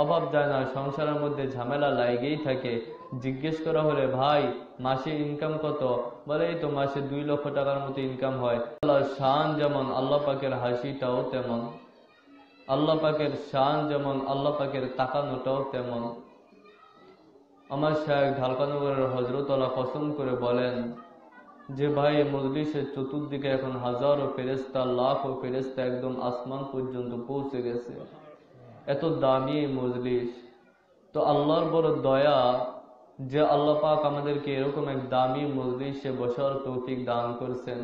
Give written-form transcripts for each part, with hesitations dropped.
অভাব যায় না, সংসারের মধ্যে ঝামেলা লাগেই থাকে। জিজ্ঞেস করা হলে ভাই মাসে ইনকাম কত, বলে এই তো মাসে 2 লক্ষ টাকার মতো ইনকাম হয়। আল্লাহর শান যেমন আল্লাহ পাকের হাসিটাও তেমন, আল্লাহ পাকের শান যেমন আল্লাহ পাকের তাকানোটাও তেমন। আমার শায়েখ ঢালকানগরের হযরতওয়ালা কসম করে বলেন যে ভাই মজলিসের চতুর্দিকে এখন হাজারো ফেরেশতা, লাখো ফেরেশতা একদম আসমান পর্যন্ত পৌঁছে গেছে। এত দামি মজলিস। তো আল্লাহর বড় দয়া যে আল্লাহ পাক আমাদেরকে এরকম এক দামি মজলিসে বসার তৌফিক দান করছেন।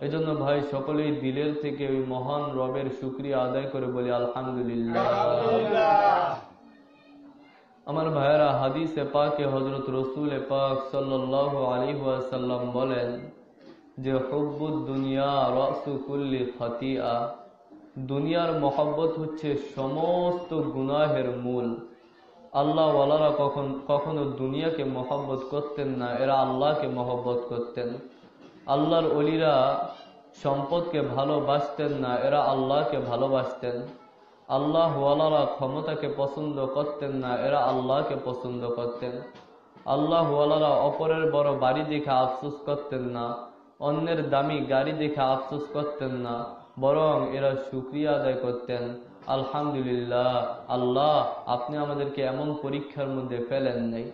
এজন্য ভাই সকলেই দিলের থেকে ওই মহান রবের শুকরিয়া আদায় করে বলি আলহামদুলিল্লাহ। আমার ভাইয়েরা, হাদিসে পাকে হযরত রাসূল পাক সাল্লাল্লাহু আলাইহি ওয়াসাল্লাম বলেন যে হুব্বুদ দুনিয়া রাসু কুল্লি খাতিয়া, দুনিয়ার মহব্বত হচ্ছে সমস্ত গুনাহের মূল। আল্লাহ ওয়ালারা কখনো দুনিয়াকে মহব্বত করতেন না, এরা আল্লাহকে মহব্বত করতেন। আল্লাহর ওলিরা সম্পদকে ভালোবাসতেন না, এরা আল্লাহকে ভালোবাসতেন। আল্লাহ ওয়ালারা ক্ষমতাকে পছন্দ করতেন না, এরা আল্লাহকে পছন্দ করতেন। আল্লাহ ওয়ালারা অপরের বড় বাড়ি দেখে আফসোস করতেন না, অন্যের দামি গাড়ি দেখে আফসোস করতেন না, বরং এরা শুকরিয়া আদায় করতেন। আলহামদুলিল্লাহ, আল্লাহ আপনি আমাদেরকে এমন পরীক্ষার মধ্যে ফেলেন নাই,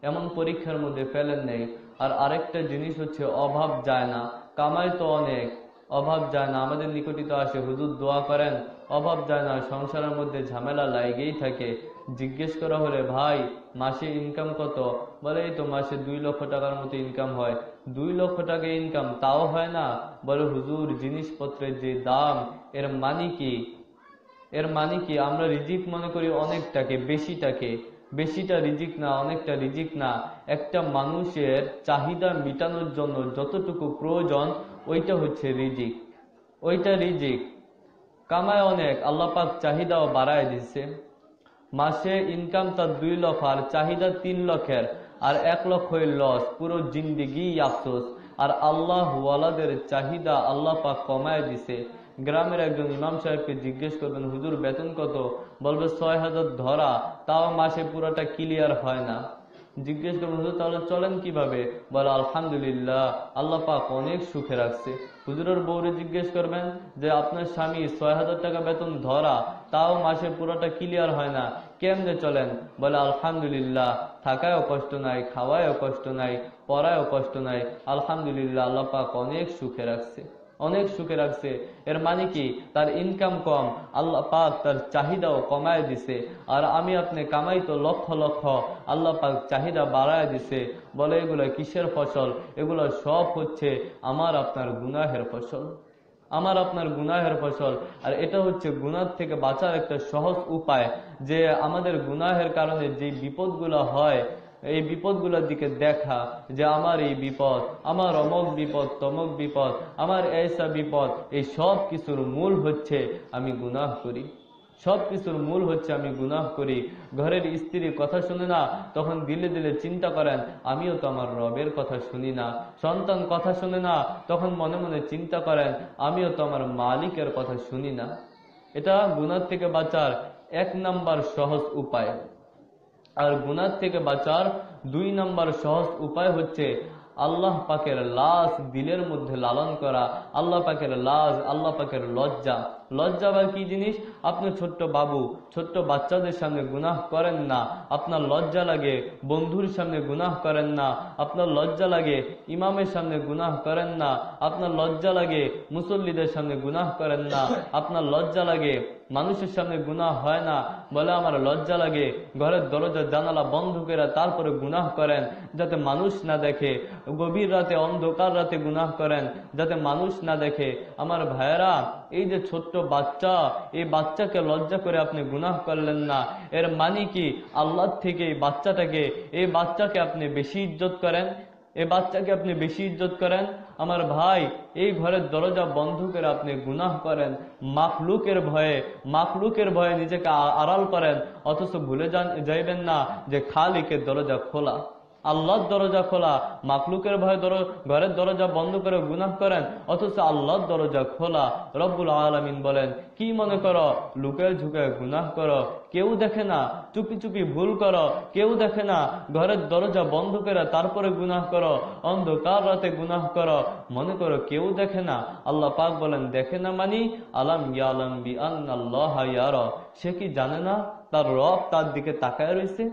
এমন পরীক্ষার মধ্যে ফেলেন নাই। আর আরেকটা জিনিস হচ্ছে অভাব যায় না, কামাই তো অনেক, অভাব যায় না। আমাদের নিকটিত আসে হুজুর দোয়া করেন, অভাব যায় না, সংসারের মধ্যে ঝামেলা লাগেই থাকে। জিজ্ঞেস করা হলে ভাই মাসে ইনকাম কত, বলে এই তো মাসে 2 লক্ষ টাকার মতো ইনকাম হয়। 2 লক্ষ টাকা ইনকাম তাও হয় না, বলে হুজুর জিনিসপত্রের যে দাম, এর মানে কি? এর মানে কি? আমরা রিজিক মনে করি অনেকটাকে, বেশিটাকে। বেশিটা রিজিক না, অনেকটা রিজিক না। একটা মানুষের চাহিদা মিটানোর জন্য যতটুকু প্রয়োজন ওইটা হচ্ছে রিজিক, ওইটা রিজিক। কামায় অনেক, আল্লাহ পাক চাহিদাও বাড়ায় দিচ্ছে। মাসে ইনকাম তার 2 লক্ষ আর চাহিদা 3 লক্ষের, আর 1 লক্ষ লস, পুরো জিন্দিগি আফসোস। আর আল্লাহ ওয়ালাদের চাহিদা আল্লাহ পাক কমায় দিছে। গ্রামের একজন ইমাম সাহেবকে জিজ্ঞেস করবেন হুজুর বেতন কত, বলবে 6000 ধরা, তাও মাসে পুরোটা ক্লিয়ার হয় না। জিজ্ঞেস করবেন হুজুর তাহলে চলেন কিভাবে, বলে আলহামদুলিল্লাহ আল্লাহ পাক অনেক সুখে রাখছে। হুজুরের বউরে জিজ্ঞেস করবেন যে আপনার স্বামী 6000 টাকা বেতন ধরা, তাও মাসে পুরোটা ক্লিয়ার হয় না, কেমনে চলেন? বলে আলহামদুলিল্লাহ থাকায়ও কষ্ট নাই, খাওয়ায়ও কষ্ট নাই, পড়ায়ও কষ্ট নাই, আলহামদুলিল্লাহ আল্লাহ পাক অনেক সুখে রাখছে, অনেক সুখে রাখছে। এর মানে কি? তার ইনকাম কম, আল্লাহ পাক তার চাহিদাও কমায় দিছে। আর আমি আপনি কামাই তো লক্ষ লক্ষ, আল্লাহ পাক চাহিদা বাড়ায় দিছে। বলে এগুলা কিসের ফসল? এগুলো সব হচ্ছে আমার আপনার গুনাহের ফসল, আমার আপনার গুনাহের ফসল। আর এটা হচ্ছে গুনাহ থেকে বাঁচার একটা সহজ উপায়, যে আমাদের গুনাহের কারণে যে বিপদগুলো হয়, এই বিপদগুলোর দিকে দেখা যে আমার এই বিপদ, আমার অমক বিপদ, তমক বিপদ, আমার এইসা বিপদ, এই সব কিছুর মূল হচ্ছে আমি গুনাহ করি। সব কিছুর মূল হচ্ছে আমি গুনাহ করি। ঘরের স্ত্রীর কথা শুনে না, তখন দিলে দিলে চিন্তা করেন আমিও তো আমার রবের কথা শুনি না। সন্তান কথা শুনে না, তখন মনে মনে চিন্তা করেন আমিও তো আমার মালিকের কথা শুনি না। এটা গুনাহ থেকে বাঁচার 1 নাম্বার সহজ উপায়। আর গুনাহ থেকে বাঁচার 2 নাম্বার সহজ উপায় হচ্ছে আল্লাহ পাকের লাজ দিলের মধ্যে লালন করা। আল্লাহ পাকের লাজ, আল্লাহ পাকের লজ্জা। লজ্জা আবার কি জিনিস? আপনি ছোট্ট বাবু, ছোট্ট বাচ্চাদের সামনে গুনাহ করেন না, আপনার লজ্জা লাগে। বন্ধুর সামনে গুনাহ করেন না, আপনার লজ্জা লাগে। ইমামের সামনে গুনাহ করেন না, আপনার লজ্জা লাগে। মুসল্লিদের সামনে গুনাহ করেন না, আপনার লজ্জা লাগে। মানুষের সামনে গুনাহ হয় না, বলে আমার লজ্জা লাগে। ঘরের দরজা জানালা বন্ধ করে তারপরে গুনাহ করেন যাতে মানুষ না দেখে। গভীর রাতে, অন্ধকার রাতে গুনাহ করেন যাতে মানুষ না দেখে। আমার ভাইয়েরা, এই যে ছোট্ট বাচ্চা, এই বাচ্চাকে লজ্জা করে আপনি গুনাহ করলেন না, এর মানে কি আল্লাহ থেকে এই বাচ্চাকে আপনি বেশি ইজ্জত করেন, এই বাচ্চাকে আপনি বেশি ইজ্জত করেন। আমার ভাই, এই ঘরের দরজা বন্ধ করে আপনি গুনাহ করেন মাখলুকের ভয়ে নিজেকে আড়াল করেন, অথচ ভুলে যাইবেন না যে খালিকের দরজা খোলা। আল্লাহর দরজা খোলা, মাকলুকের ভয়ে ঘরের দরজা বন্ধ করে গুনাহ করেন, অথচ আল্লাহর দরজা খোলা। রব্বুল আলামিন বলেন, কি মনে করো লুকায় ঝুঁকায় গুনাহ করো, কেউ দেখে না, চুপি চুপি ভুল করো, কেউ দেখে না, ঘরের দরজা বন্ধ করে তারপরে গুনাহ করো, অন্ধকার রাতে গুনাহ করো, মনে করো কেউ দেখে না। আল্লাহ পাক বলেন, দেখে না মানি আলাম ইয়ালাম বিআন্নাল্লাহ ইয়ারা, সে কি জানে না তার রব তার দিকে তাকায় রয়েছে?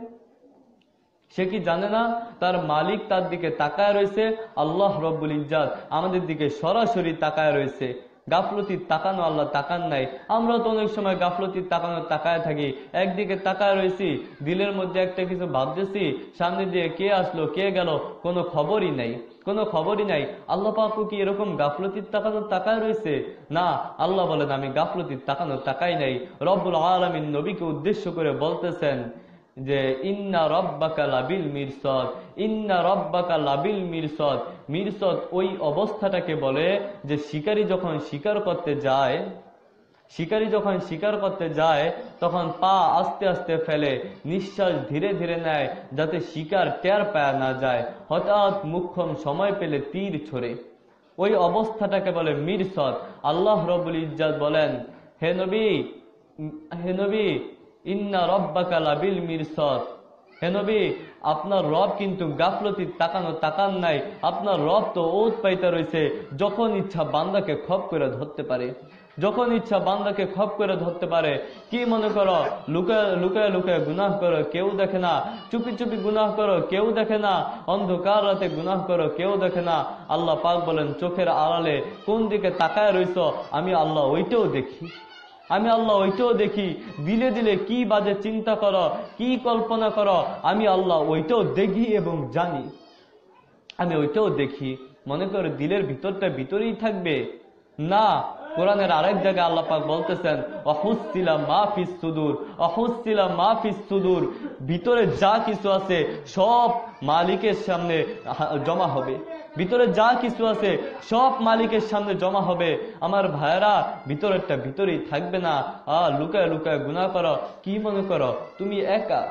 সে কি জানে না তার মালিক তার দিকে তাকায় রয়েছে? আল্লাহ রব্বুল ইজ্জাত আমাদের দিকে সরাসরি তাকায় রয়েছে। গাফলতির তাকানো আল্লাহ তাকান নাই। আমরা তো অনেক সময় গাফলতির তাকানো তাকায় থাকি, একদিকে তাকায় রয়েছি, দিলের মধ্যে একটা কিছু ভাবতেছি, সামনে দিয়ে কে আসলো কে গেল কোনো খবরই নাই, কোনো খবরই নাই। আল্লাহ পাক কি এরকম গাফলতির তাকানো তাকায় রয়েছে? না, আল্লাহ বলেন আমি গাফলতির তাকানো তাকাই নাই। রব্বুল আলামিন নবীকে উদ্দেশ্য করে বলতেছেন যে ইন্না রব্বাকা লাবিল মিরসাদ, ইন্না রব্বাকা লাবিল মিরসাদ। মিরসাদ ওই অবস্থাটাকে বলে যে শিকারী যখন শিকার করতে যায়, শিকারী যখন শিকার করতে যায় তখন পা আস্তে আস্তে ফেলে, নিঃশ্বাস ধীরে ধীরে নেয়, যাতে শিকার টের পায় না যায়, হঠাৎ মুখ্যম সময় পেলে তীর ছোড়ে। ওই অবস্থাটাকে বলে মিরসাদ। আল্লাহ রব্বুল ইজ্জাত বলেন, হে নবী, হে নবী, ইন্না রব্বাকা লাবিল মিরসাদ, হে নবী আপনার রব কিন্তু গাফলতির তাকানো তাকান নাই। আপনার রব তো ওত পাইতে রয়েছে, যখন ইচ্ছা বান্দাকে খপ করে ধরতে পারে, যখন ইচ্ছা বান্দাকে খপ করে ধরতে পারে। কি মনে করো লুকায় লুকায় লুকায় গুনাহ করো, কেউ দেখে না, চুপি চুপি গুনাহ করো, কেউ দেখে না, অন্ধকার রাতে গুনাহ করো, কেউ দেখে না। আল্লাহ পাক বলেন, চোখের আড়ালে কোন দিকে তাকায় রইছো আমি আল্লাহ ওইটাও দেখি, আমি আল্লাহ ওইটাও দেখি। দিলে দিলে কি বাজে চিন্তা করো, কি কল্পনা করো, আমি আল্লাহ ওইটাও দেখি এবং জানি, আমি ওইটাও দেখি। মনে করো দিলের ভিতরটা ভিতরেই থাকবে না। কোরআনের আরেক জায়গায় আল্লাহ পাক বলতেছেন, অহুসিলা মাফিস সুদূর, অহুসিলা মাফিস সুদূর, ভিতরে যা কিছু আছে সব মালিকের সামনে জমা হবে, ভিতরে যা কিছু আছে সব মালিকের সামনে জমা হবে। আমার ভাইরা, ভিতরেরটা ভিতরেই থাকবে না। লুকায় লুকায় গুনাহ করো, কি মনে করো তুমি একা,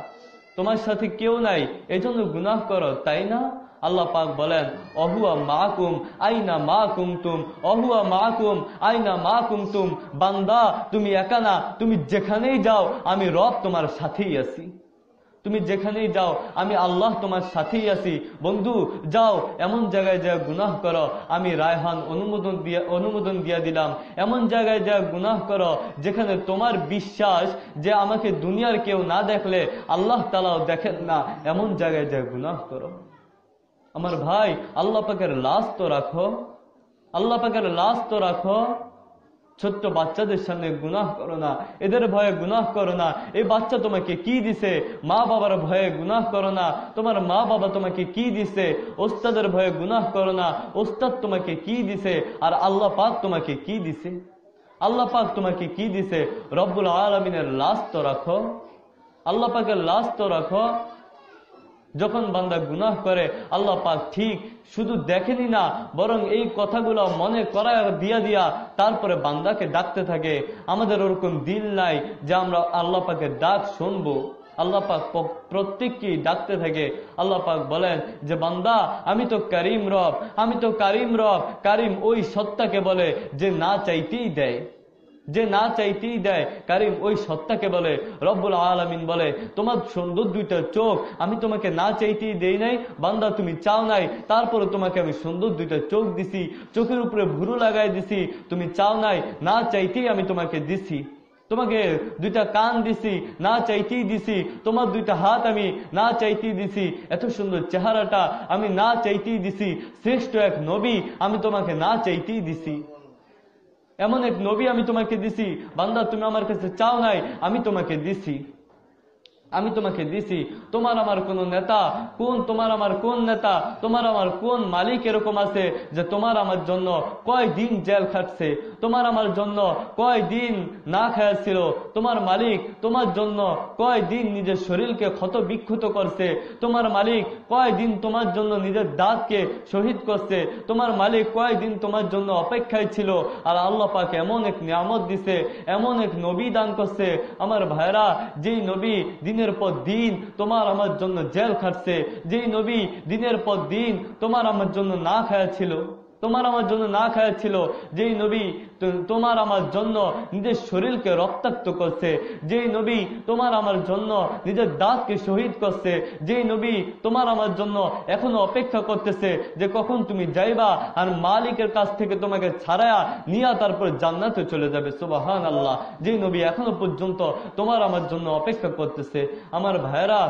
তোমার সাথে কেউ নাই, এজন্য গুনাহ করো, তাই না? আল্লাহ পাক বলেন, অহুয়া মাকুম আইনা মা কুমতুম, অহুয়া মাকুম আইনা মা কুমতুম। বান্দা তুমি একা না, তুমি যেখানেই যাও আমি রব তোমার সাথেই আছি, তুমি যেখানেই যাও আমি আল্লাহ তোমার সাথেই আছি। বন্ধু যাও এমন জায়গায় যা গুনাহ করো, আমি রায়হান অনুমোদন দিয়া দিলাম। এমন জায়গায় যা গুনাহ করো যেখানে তোমার বিশ্বাস যে আমাকে দুনিয়ার কেউ না দেখলে আল্লাহ তাআলাও দেখেন না, এমন জায়গায় যা গুনাহ করো। আমার ভাই, আল্লাহ পাকের লাশ তো রাখো, আল্লাহ পাকের লাশ তো রাখো। ছোট্ট বাচ্চাদের সামনে গুনাহ করো না, এদের ভয়ে গুনাহ করো না। এই বাচ্চা তোমাকে কি দিছে? মা বাবার ভয়ে গুনাহ করো না, তোমার মা বাবা তোমাকে কি দিছে? ওস্তাদের ভয়ে গুনাহ করো না, ওস্তাদ তোমাকে কি দিছে? আর আল্লাহ পাক তোমাকে কি দিছে? আল্লাহ পাক তোমাকে কি দিছে? রব্বুল আলামিনের লাশ তো রাখো, আল্লাহ পাকের লাশ তো রাখো। যখন বান্দা গুনাহ করে আল্লাহ পাক ঠিক শুধু দেখেনি না, বরং এই কথাগুলো মনে করায় দিয়া তারপরে বান্দাকে ডাকতে থাকে। আমাদের ওরকম দিল নাই যে আমরা আল্লাহ পাকের ডাক শুনবো। আল্লাহ পাক প্রত্যেককেই ডাকতে থাকে। আল্লাহ পাক বলেন যে বান্দা আমি তো করিম রব, আমি তো করিম রব। করিম ওই সত্তাকে বলে যে না চাইতেই দেয়, যে না চাইতেই দেয়। কারিম ওই সত্তাকে বলে। রব্বুল আলামিন বলে, তোমার সুন্দর দুইটা চোখ আমি তোমাকে না চাইতেই দেই নাই, বান্দা তুমি চাও নাই, তারপরে তোমাকে আমি সুন্দর দুইটা চোখ দিছি, চোখের উপরে ভুরু লাগাই দিছি, তুমি চাও নাই, না চাইতেই আমি তোমাকে দিছি। তোমাকে দুইটা কান দিছি, না চাইতেই দিছি। তোমার দুইটা হাত আমি না চাইতেই দিছি। এত সুন্দর চেহারাটা আমি না চাইতেই দিছি। শ্রেষ্ঠ এক নবী আমি তোমাকে না চাইতেই দিছি। এমন এক নবী আমি তোমাকে দিছি, বান্দা তুমি আমার কাছে চাও নাই, আমি তোমাকে দিছি, আমি তোমাকে দিছি। তোমার আমার কোন নেতা কোন, তোমার আমার কোন নেতা, তোমার আমার কোন মালিক এরকম আছে যে তোমার আমার জন্য কয়দিন জেল খাটছে, তোমার আমার জন্য কয়দিন না খাইছিল, তোমার মালিক তোমার জন্য কয়দিন নিজের শরীরকে ক্ষত বিক্ষত করছে, তোমার মালিক কয়দিন তোমার জন্য নিজের দাঁতকে শহীদ করছে, তোমার মালিক কয়দিন তোমার জন্য অপেক্ষায় ছিল। আর আল্লাহ পাক এমন এক নিয়ামত দিছে, এমন এক নবী দান করছে। আমার ভাইরা, যেই নবী দিন দিনের পর দিন তোমার আমার জন্য জেল খাটছে, যেই নবী দিনের পর দিন তোমার আমার জন্য না খায়া ছিল, তোমার আমার জন্য না খায়া ছিল, যেই নবী তোমার আমার জন্য নিজের শরীরকে রক্তাক্ত করছে, যেই নবী তোমার আমার জন্য নিজের দাঁতকে শহীদ করছে, যেই নবী তোমার আমার জন্য এখনো অপেক্ষা করতেছে যে কখন তুমি যাইবা আর মালিকের কাছ থেকে তোমাকে ছাড়ায়া নিয়া তারপর জান্নাতে চলে যাবে। সুবহানাল্লাহ। যেই নবী এখনো পর্যন্ত তোমার আমার জন্য অপেক্ষা করতেছে। আমার ভাইরা,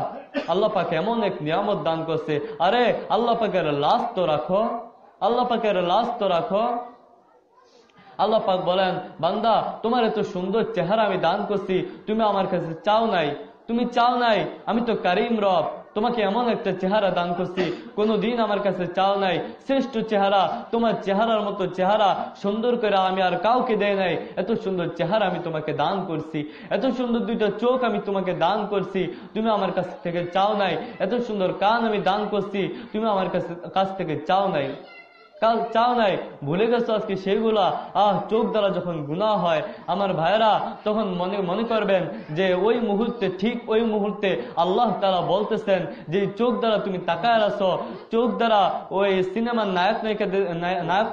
আল্লাহ পাক এমন এক নিয়ামত দান করছে। আরে আল্লাহ পাকের লাশ তো রাখো, আল্লাহ পাকের লাশ তো রাখো। আল্লাহ পাক বলেন, বান্দা তোমার এত সুন্দর চেহারা আমি দান করছি, তুমি আমার কাছে চাও নাই, তুমি চাও নাই, আমি তো কারিম রব, তোমাকে এমন একটা চেহারা দান করছি, কোনোদিন আমার কাছে চাও নাই। শ্রেষ্ঠ চেহারা, তোমার চেহারার মতো চেহারা সুন্দর করে আমি আর কাউকে দেয় নাই। এত সুন্দর চেহারা আমি তোমাকে দান করছি, এত সুন্দর দুইটা চোখ আমি তোমাকে দান করছি, তুমি আমার কাছ থেকে চাও নাই। এত সুন্দর কান আমি দান করছি, তুমি আমার কাছ থেকে চাও নাই, চাও নাই। ভুলে গেছো আজকে সেগুলা। চোখ দ্বারা যখন গুনাহ হয় আমার ভাইরা, তখন মনে করবেন যে ওই মুহূর্তে, ঠিক ওই মুহূর্তে আল্লাহ তাআলা বলতেছেন যে চোখ দ্বারা তুমি তাকায় আসো, চোখ দ্বারা ওই সিনেমার নায়ক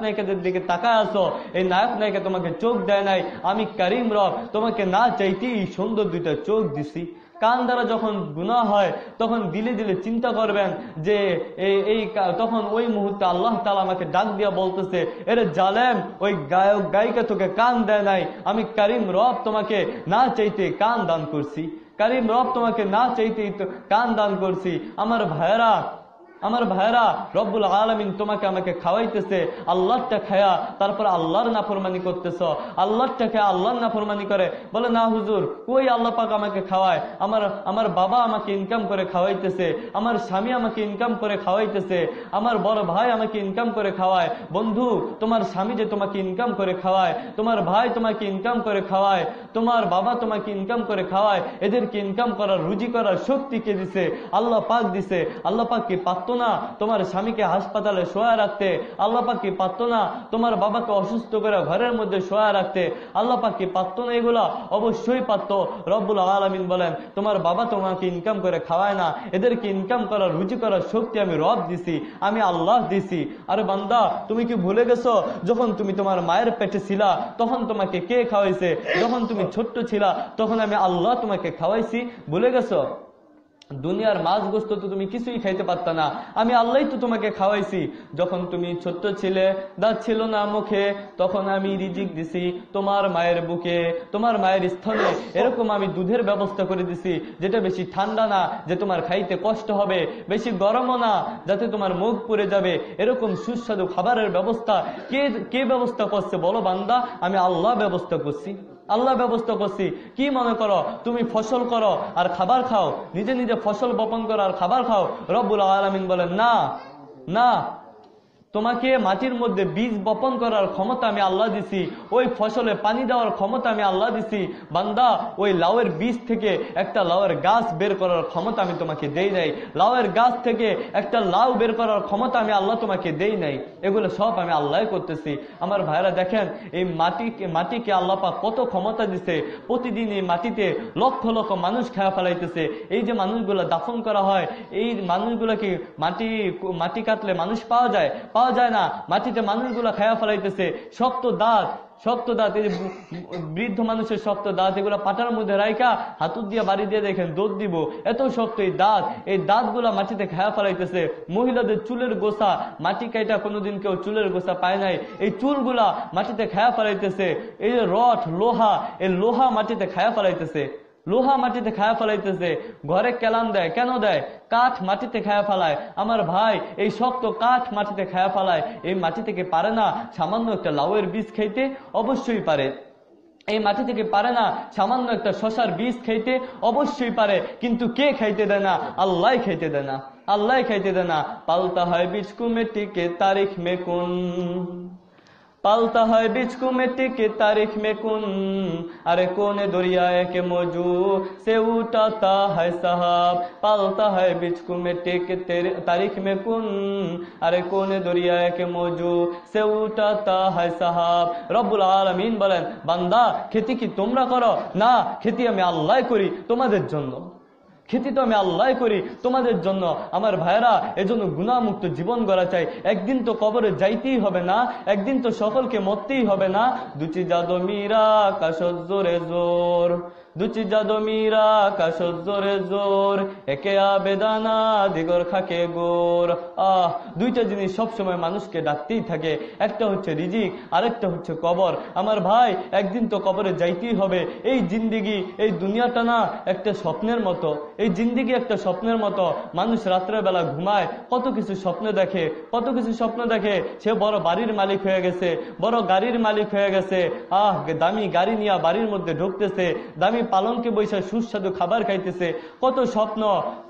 নায়িকাদের দিকে তাকায় আসো, এই নায়ক নায়িকা তোমাকে চোখ দেয় নাই, আমি কারিম রব তোমাকে না চাইতেই সুন্দর দুইটা চোখ দিছি। কান দ্বারা যখন গুনাহ হয় তখন দিলে দিলে চিন্তা করবেন যে তখন ওই মুহূর্তে আল্লাহ তাআলা আমাকে ডাক দিয়া বলতেছে, এরে জালেম, ওই গায়ক গায়িকা তোকে কান দেয় নাই, আমি কারিম রব তোমাকে না চাইতে কান দান করছি, কারিম রব তোমাকে না চাইতেই তো কান দান করছি। আমার ভাইরা, রব্বুল আলামিন তোমাকে আমাকে খাওয়াইতেছে, আল্লাহটা খায়া তারপর আল্লাহর নাফরমানি করতেছ, আল্লাহটা খায়া আল্লাহর নাফরমানি করে। বলে না হুজুর, কই আল্লাহ পাক আমাকে খাওয়ায়, আমার বাবা আমাকে ইনকাম করে খাওয়াইতেছে, আমার স্বামী আমাকে ইনকাম করে খাওয়াইতেছে, আমার বড় ভাই আমাকে ইনকাম করে খাওয়ায়। বন্ধু, তোমার স্বামী যে তোমাকে ইনকাম করে খাওয়ায়, তোমার ভাই তোমাকে ইনকাম করে খাওয়ায়, তোমার বাবা তোমাকে ইনকাম করে খাওয়ায়, এদেরকে ইনকাম করার, রুজি করার শক্তি কে দিছে? আল্লাহ পাক দিছে। আল্লাহ পাক কি পারতো না তোমার স্বামীকে হাসপাতালে শোয়া রাখতে? আল্লাহ পাক কি পারতো না তোমার বাবাকে অসুস্থ করে ঘরের মধ্যে শোয়া রাখতে? আল্লাহ পাক কি পারতো না এগুলা? অবশ্যই পারতো। রব্বুল আলামিন বলেন, তোমার বাবা তোমাকে ইনকাম করে খাওয়ায় না, এদেরকে ইনকাম করার, রুজি করার শক্তি আমি রব দিছি, আমি আল্লাহ দিছি। আরে বান্দা, তুমি কি ভুলে গেছো যখন তুমি তোমার মায়ের পেটে ছিলা তখন তোমাকে কে খাওয়াইছে? যখন তুমি ছোট্ট ছিলা তখন আমি আল্লাহ তোমাকে খাওয়াইছি, ভুলে গেছো? দুনিয়ার মাছ গোস্ত তো তুমি কিছুই খাইতে পারতা না, আমি আল্লাহই তো তোমাকে খাওয়াইছি। যখন তুমি ছোট্ট ছিলে, দাঁত ছিল না মুখে, তখন আমি রিজিক দিছি তোমার মায়ের বুকে, তোমার মায়ের স্থলে। এরকম আমি দুধের ব্যবস্থা করে দিছি, যেটা বেশি ঠান্ডা না যে তোমার খাইতে কষ্ট হবে, বেশি গরমও না যাতে তোমার মুখ পুড়ে যাবে। এরকম সুস্বাদু খাবারের ব্যবস্থা কে ব্যবস্থা করছে বলো বান্দা? আমি আল্লাহ ব্যবস্থা করছি, আল্লাহ ব্যবস্থা করছি। কি মনে করো তুমি ফসল করো আর খাবার খাও, নিজে নিজে ফসল বপন করো আর খাবার খাও? রব্বুল আলামিন বলেন, না না, তোমাকে মাটির মধ্যে বীজ বপন করার ক্ষমতা আমি আল্লাহ দিছি, ওই ফসলে পানি দেওয়ার ক্ষমতা আমি আল্লাহ দিছি। বান্দা, ওই লাউয়ের বীজ থেকে একটা লাউয়ের গাছ বের করার ক্ষমতা আমি তোমাকে দেই নাই, লাউয়ের গাছ থেকে একটা লাউ বের করার ক্ষমতা আমি আল্লাহ তোমাকে দেই নাই। এগুলো সব আমি আল্লাহ করতেছি। আমার ভাইরা দেখেন, এই মাটিকে আল্লাহ পাক কত ক্ষমতা দিছে। প্রতিদিন এই মাটিতে লক্ষ লক্ষ মানুষ খেয়া ফেলাইতেছে। এই যে মানুষগুলো দাফন করা হয়, এই মানুষগুলোকে মাটি কাটলে মানুষ পাওয়া যায় না, মাটিতে মানুষগুলা খায়া ফেলাইতেছে। শক্ত দাঁত, এই যে বৃদ্ধ মানুষের শক্ত দাঁত, এগুলা পাটার মধ্যে রাইকা হাতুর দিয়ে বাড়ি দিয়ে দেখেন দৌড় দিব, এত শক্ত এই দাঁতগুলা মাটিতে খায়া ফেলাইতেছে। মহিলাদের চুলের গোছা, মাটি কাইটা কোনোদিন কেউ চুলের গোছা পায় নাই, এই চুলগুলা মাটিতে খায়া ফেলাইতেছে। এই যে রড, লোহা, এই লোহা মাটিতে খায়া ফেলাইতেছে, লোহা মাটিতে খায়া ফেলাইতেছে। ঘরে কেলান দেয়, কেন দেয়? কাঠ মাটিতে খায়া ফেলায়। আমার ভাই, এই শক্ত কাঠ মাটিতে খায়া ফেলায়, এই মাটি থেকে পারে না সামান্য একটা লাউয়ের বীজ খাইতে? অবশ্যই পারে। এই মাটি থেকে পারে না সামান্য একটা শশার বীজ খাইতে? অবশ্যই পারে। কিন্তু কে খাইতে দেয় না? আল্লাহ খাইতে দেয় না, আল্লাহ খাইতে দেয় না। পালতা হয় বীজ কু মিट्टी के तारीख में कुन, पालता है बीच को मिट्टी की तारीख में कुन, अरे कोने दरियाए के मौजू से उठाता है साहब, पालता है बीच को मिट्टी के तारीख में कुन, अरे कोने दरियाए के मौजू से उठाता है साहब। रब्बुल आलमीन বলেন, বান্দা, खेती কি তোমরা করো? না, खेती আমি আল্লাহ করি তোমাদের জন্য। খেতে তো আমি আল্লাহ করি তোমাদের জন্য। আমার ভাইরা, এজন্য গুনাহমুক্ত জীবন গড়া চাই। একদিন তো কবরে যাইতেই হবে না, একদিন তো সকলকে মরতেই হবে না। দুচি জাদো মীরা কাশজোরে জোর, দুচি জাদো মীরা কাশজোরে জোর, একে আবেদানা দিগর খাকে গোর। দুইটা জিনিস সবসময় মানুষকে ডাকতেই থাকে, একটা হচ্ছে রিজিক, আরেকটা হচ্ছে কবর। আমার ভাই, একদিন তো কবরে যাইতেই হবে। এই জিন্দিগি, এই দুনিয়াটা না একটা স্বপ্নের মতো, এই জিন্দিগি একটা স্বপ্নের মতো। মানুষ রাত্রের বেলা ঘুমায়, কত কিছু স্বপ্ন দেখে, কত কিছু স্বপ্ন দেখে। সে বড় বাড়ির মালিক হয়ে গেছে, বড় গাড়ির মালিক হয়ে গেছে। দামি গাড়ি নিয়ে বাড়ির মধ্যে ঢুকতেছে, দামি পালঙ্কে বসে সুস্বাদু খাবার খাইতেছে। কত স্বপ্ন,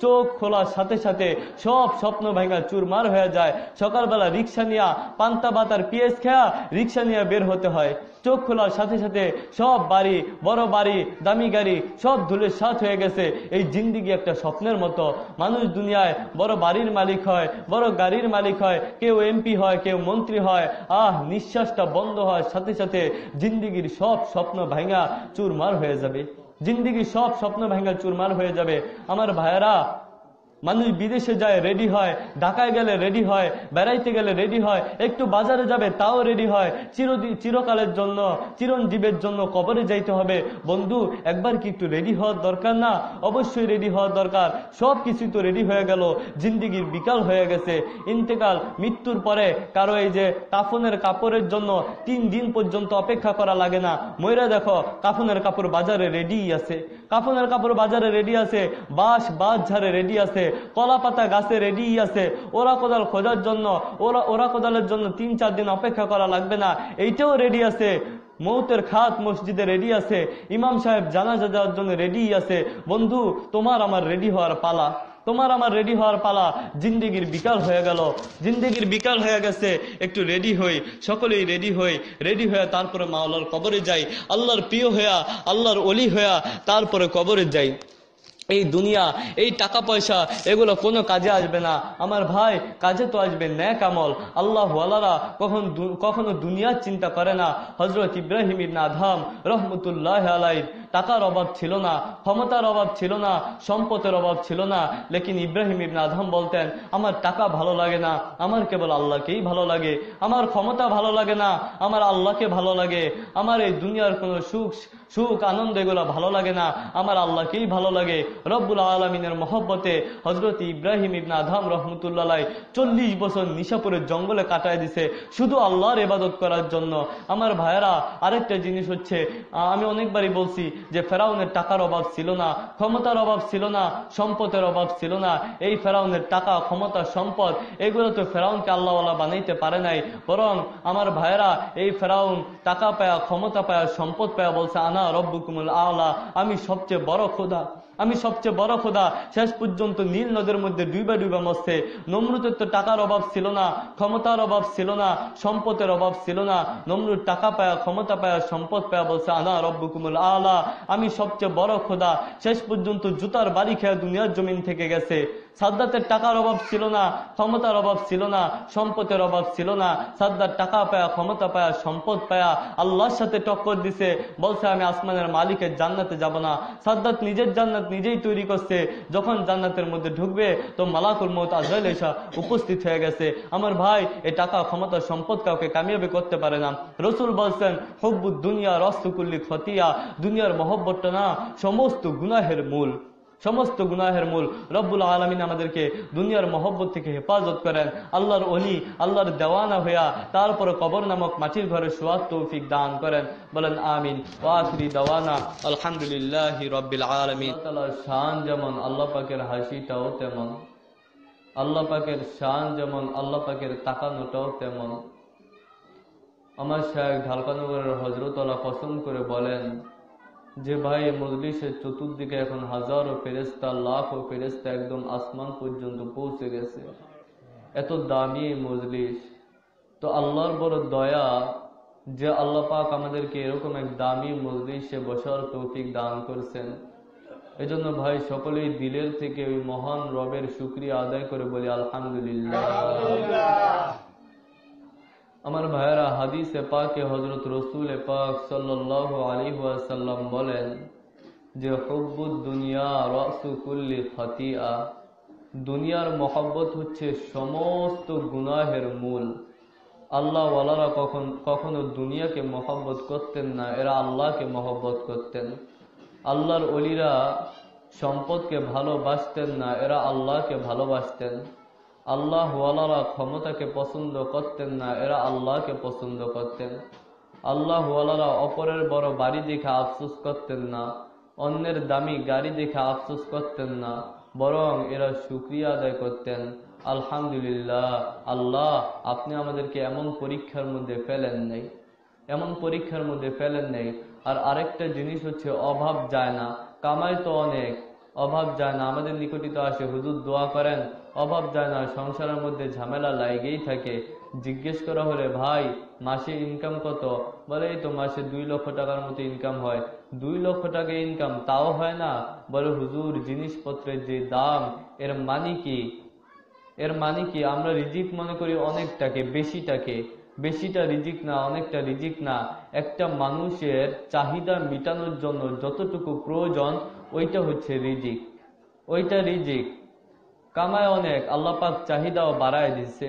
চোখ খোলার সাথে সাথে সব স্বপ্ন ভাঙা চুরমার হয়ে যায়। সকালবেলা রিক্সা নিয়ে পান্তা বাতার পিএস খেয়া রিক্সা নিয়ে বের হতে হয়। চোখ খোলার সাথে সাথে সব বাড়ি, বড় বাড়ি, দামি গাড়ি সব ধুলে সাথ হয়ে গেছে। এই জিন্দিগি একটা স্বপ্নের মতো। মানুষ দুনিয়ায় বড় বাড়ির মালিক হয়, বড় গাড়ির মালিক হয়, কেউ এমপি হয়, কেউ মন্ত্রী হয়। নিঃশ্বাসটা বন্ধ হয় সাথে সাথে জিন্দিগির সব স্বপ্ন ভাঙা চুরমার হয়ে যাবে, জিন্দিগির সব স্বপ্ন ভাঙা চুরমার হয়ে যাবে। আমার ভাইয়েরা, মানুষ বিদেশে যায় রেডি হয়, ঢাকায় গেলে রেডি হয়, বেড়াইতে গেলে রেডি হয়, একটু বাজারে যাবে তাও রেডি হয়। চিরকালের জন্য, চিরঞ্জীবের জন্য কবরে যাইতে হবে। বন্ধু, একবার কি একটু রেডি হওয়ার দরকার না? অবশ্যই রেডি হওয়ার দরকার। সব কিছু তো রেডি হয়ে গেল, জিন্দিগির বিকাল হয়ে গেছে। ইন্তেকাল, মৃত্যুর পরে কারো এই যে কাফনের কাপড়ের জন্য 3 দিন পর্যন্ত অপেক্ষা করা লাগে না। ময়রা দেখো, কাফনের কাপড় বাজারে রেডি আছে, কাফনের কাপড় বাজারে রেডি আছে, বাঁশ ঝাড়ে রেডি আছে, কলা পাতা গাছে রেডি আছে। ওরা কোদাল খোঁজার জন্য, ওরা কোদালের জন্য 3-4 দিন অপেক্ষা করা লাগবে না, এইটাও রেডি আছে। মৌতের খাত মসজিদে রেডি আছে, ইমাম সাহেব জানাজা দেওয়ার জন্য রেডি আছে। বন্ধু, তোমার আমার রেডি হওয়ার পালা, তোমার আমার রেডি হওয়ার পালা। জিন্দিগির বিকাল হয়ে গেল, জিন্দিগির বিকাল হয়ে গেছে। একটু রেডি হই, সকলেই রেডি হই। রেডি হয়ে তারপরে মাওলার কবরে যাই, আল্লাহর প্রিয় হইয়া, আল্লাহর ওলি হইয়া তারপরে কবরে যাই। এই দুনিয়া, এই টাকা পয়সা, এগুলো কোনো কাজে আসবে না। আমার ভাই, কাজে তো আসবে নেক আমল। আল্লাহ ওয়ালারা কখনো দুনিয়ার চিন্তা করে না। হযরত ইব্রাহিম ইবনে আদহাম রহমতুল্লাহ আলাইহি টাকার অভাব ছিল না, ক্ষমতার অভাব ছিল না, সম্পদের অভাব ছিল না। লেকিন ইব্রাহিম ইবনে আদহাম বলতেন, আমার টাকা ভালো লাগে না, আমার কেবল আল্লাহকেই ভালো লাগে। আমার ক্ষমতা ভালো লাগে না, আমার আল্লাহকে ভালো লাগে। আমার এই দুনিয়ার কোনো সুখ আনন্দ এগুলো ভালো লাগে না, আমার আল্লাহকেই ভালো লাগে। রব্বুল আলামিনের মহব্বতে হযরত ইব্রাহিম ইবনে আদহাম রহমতুল্লাহ আলাইহি 40 বছর নিশাপুরের জঙ্গলে কাটায় দিছে শুধু আল্লাহর ইবাদত করার জন্য। আমার ভাইয়েরা, আরেকটা জিনিস হচ্ছে, আমি অনেকবারই বলছি যে ফেরাউনের টাকার অভাব ছিল না, ক্ষমতার অভাব ছিল না, সম্পদের অভাব ছিল না। এই ফেরাউনের টাকা, ক্ষমতা, সম্পদ এগুলো তো ফেরাউনকে আল্লাহওয়ালা বানাইতে পারে নাই। বরং আমার ভাইয়েরা, এই ফেরাউন টাকা পায়া, ক্ষমতা পায়া, সম্পদ পায়া বলছে, আনা রব্বুকুমুল আলা, আমি সবচেয়ে বড় খোদা, আমি সবচেয়ে বড় খোদা। শেষ পর্যন্ত নীল নদের মধ্যে ডুইবা মরছে। নমরুদের তো টাকার অভাব ছিল না, ক্ষমতার অভাব ছিল না, সম্পদের অভাব ছিল না। নমরুদ টাকা পায়া, ক্ষমতা পায়া, সম্পদ পায়া বলছে, আনা রব্বুকুমুল আলা, আমি সবচেয়ে বড় খোদা। শেষ পর্যন্ত জুতার বাড়ি খেয়ে দুনিয়ার জমিন থেকে গেছে। সাদ্দাতের টাকার অভাব ছিল না, ক্ষমতার অভাব ছিল না, সম্পদের অভাব ছিল না। সাদ্দাত টাকা পায়া, ক্ষমতা পায়া, সম্পদ পায়া আল্লাহর সাথে টক্কর দিছে, বলছে আমি আসমানের মালিকের জান্নাতে যাব না। সাদ্দাত নিজের জান্নাত নিজেই তৈরি করছে। যখন জান্নাতের মধ্যে ঢুকবে তো মালাকুল মউত আজরাইল এসে উপস্থিত হয়ে গেছে। আমার ভাই, এই টাকা, ক্ষমতা, সম্পদ কাউকে কামিয়াবি করতে পারে না। রাসূল বলছেন, হুব্বুদ দুনিয়া রাসু কুল্লি খতিয়া, দুনিয়ার মহব্বতটা না সমস্ত গুনাহের মূল, সমস্ত গুনাহের মূল। রব্বুল আলামিন আমাদেরকে দুনিয়ার মহব্বত থেকে হেফাজত করেন। আল্লাহর ওলি, আল্লাহর দেওয়ানা হইয়া তারপরে কবর নামক মাটির ঘরে শোয়ার তৌফিক দান করেন। বলেন আমিন। ওয়া আখিরি দাওয়ানা আলহামদুলিল্লাহি রাব্বিল আলামিন। আল্লাহ তাআলার শান যেমন, আল্লাহ পাকের হাসিটাও তেমন। আল্লাহ পাকের শান যেমন, আল্লাহ পাকের তাকানোটাও তেমন। আমার শায়েখ ঢালকানগরের হযরত আল্লাহ কসম করে বলেন যে ভাই, মজলিসের চতুর্দিকে এখন হাজারো ফেরেশতা, লাখো ফেরেশতা একদম আসমান পর্যন্ত পৌঁছে গেছে। এত দামি মজলিস। তো আল্লাহর বড় দয়া যে আল্লাহ পাক আমাদেরকে এরকম এক দামি মজলিসে বসার তৌফিক দান করছেন। এজন্য ভাই, সকলেই দিলের থেকে ওই মহান রবের শুকরিয়া আদায় করে বলি আলহামদুলিল্লাহ। আমার ভাইয়েরা, হাদিসে পাকে হযরত রাসূল পাক সাল্লাল্লাহু আলাইহি ওয়াসাল্লাম বলেন যে হুব্বুদ দুনিয়া রাসু কুল্লি খাতিয়া, দুনিয়ার মহব্বত হচ্ছে সমস্ত গুনাহের মূল। আল্লাহ ওয়ালারা কখনো দুনিয়াকে মহব্বত করতেন না, এরা আল্লাহকে মহব্বত করতেন। আল্লাহর ওলিরা সম্পদকে ভালোবাসতেন না, এরা আল্লাহকে ভালোবাসতেন। আল্লাহ ওয়ালারা ক্ষমতাকে পছন্দ করতেন না, এরা আল্লাহকে পছন্দ করতেন। আল্লাহ ওয়ালারা অপরের বড় বাড়ি দেখে আফসোস করতেন না, অন্যের দামি গাড়ি দেখে আফসোস করতেন না, বরং এরা শুকরিয়া আদায় করতেন। আলহামদুলিল্লাহ, আল্লাহ আপনি আমাদেরকে এমন পরীক্ষার মধ্যে ফেলেন নাই, এমন পরীক্ষার মধ্যে ফেলেন নাই। আর আরেকটা জিনিস হচ্ছে অভাব যায় না, কামাই তো অনেক, অভাব যায় না। আমাদের নিকটিত আসে, হুজুর দোয়া করেন, অভাব যায় না, সংসারের মধ্যে ঝামেলা লাগেই থাকে। জিজ্ঞেস করা হলে ভাই মাসে ইনকাম কত, বলে এই তো মাসে 2 লক্ষ টাকার মতো ইনকাম হয়। 2 লক্ষ টাকা ইনকাম তাও হয় না, বলে হুজুর জিনিসপত্রের যে দাম, এর মানে কি? এর মানে কি? আমরা রিজিক মনে করি অনেকটাকে, বেশিটাকে। বেশিটা রিজিক না, অনেকটা রিজিক না। একটা মানুষের চাহিদা মিটানোর জন্য যতটুকু প্রয়োজন ওইটা হচ্ছে রিজিক, ওইটা রিজিক। কামায় অনেক, আল্লাহ পাক চাহিদাও বাড়ায় দিচ্ছে।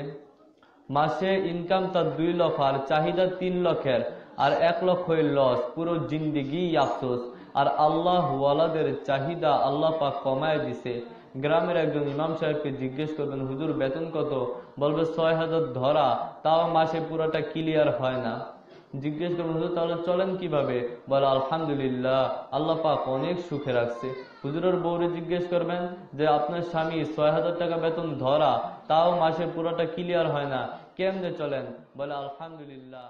মাসে ইনকাম তার 2 লক্ষ আর চাহিদা 3 লক্ষের, আর 1 লক্ষ লস, পুরো জিন্দিগি আফসোস। আর আল্লাহ ওয়ালাদের চাহিদা আল্লাহ পাক কমায় দিছে। গ্রামের একজন ইমাম সাহেবকে জিজ্ঞেস করবেন, হুজুর বেতন কত? বলবে 6000 ধরা, তাও মাসে পুরোটা ক্লিয়ার হয় না। জিজ্ঞেস করবেন, হুজুর তাহলে চলেন কিভাবে? বলে আলহামদুলিল্লাহ, আল্লাহ পাক অনেক সুখে রাখছে। হুজুরের বউরে জিজ্ঞেস করবেন যে আপনার স্বামী 6000 টাকা বেতন ধরা, তাও মাসে পুরোটা ক্লিয়ার হয় না, কেমনে চলেন? বলে আলহামদুলিল্লাহ।